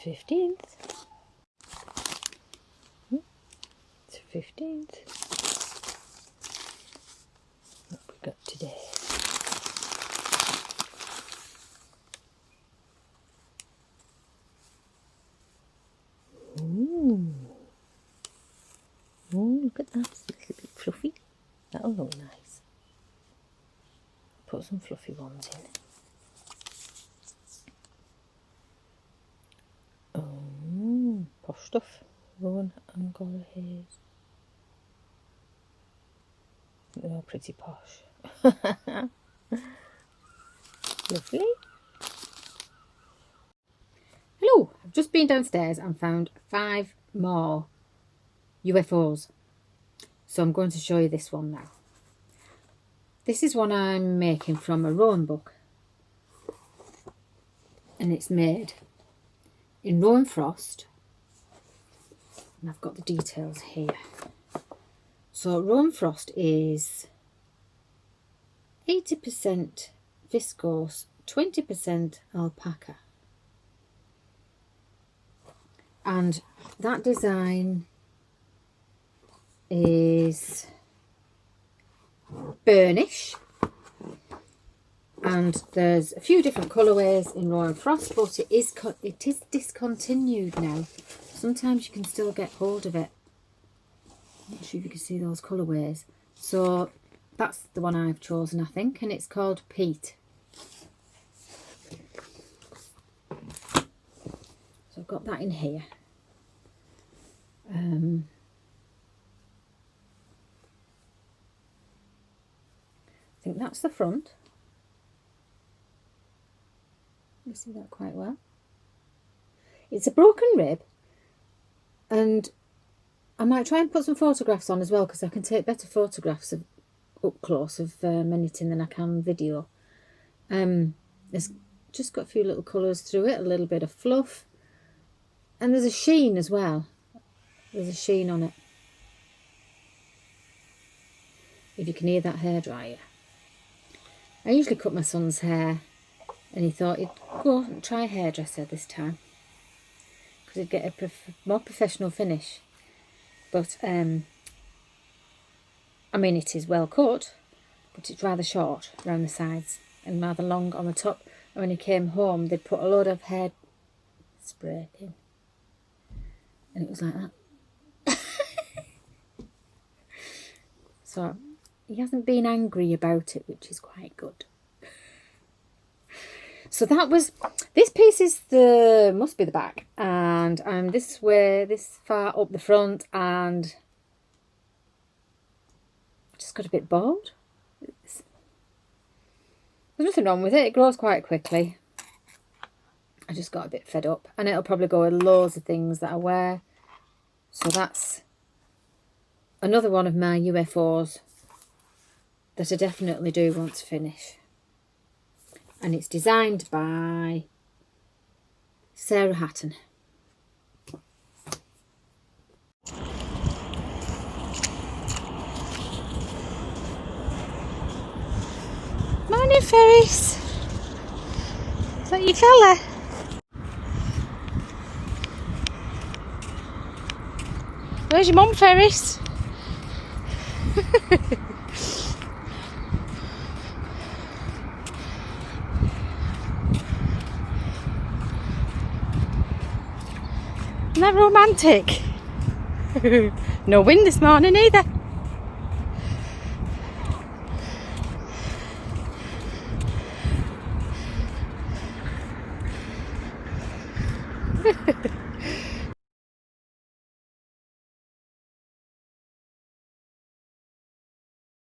15th. It's 15th. What we got today? Ooh. Oh, look at that. It's a little bit fluffy. That'll look nice. Put some fluffy ones in. Oh, posh stuff. Rowan, angora, haze. They're all pretty posh. Lovely. Hello, I've just been downstairs and found 5 more UFOs. So I'm going to show you this one now. This is one I'm making from a Rowan book. And it's made in Rowan frost. And I've got the details here. So Rowan frost is 80% viscose, 20% alpaca. And that design is burnish. And there's a few different colourways in Rowan frost, but it is discontinued now. Sometimes you can still get hold of it. Not sure if you can see those colourways. So that's the one I've chosen, I think, and it's called Peat. So I've got that in here. I think that's the front. You see that quite well. It's a broken rib, and I might try and put some photographs on as well, because I can take better photographs of up close of knitting than I can video. It's just got a few little colours through it, a little bit of fluff, and there's a sheen as well. There's a sheen on it. If you can hear that hairdryer. I usually cut my son's hair, and he thought he'd go and try a hairdresser this time, because he'd get a more professional finish. But I mean, it is well cut, but it's rather short around the sides and rather long on the top. And when he came home, they'd put a load of hair spray in, and it was like that. So he hasn't been angry about it, which is quite good. So that was, this piece is must be the back, and I'm this far up the front, and just got a bit bored. There's nothing wrong with it. It grows quite quickly. I just got a bit fed up, and it'll probably go with loads of things that I wear. So that's another one of my UFOs that I definitely do want to finish. And it's designed by Sarah Hatton. Morning, Ferris. Is that your fella? Where's your mum, Ferris? Isn't that romantic? No wind this morning either.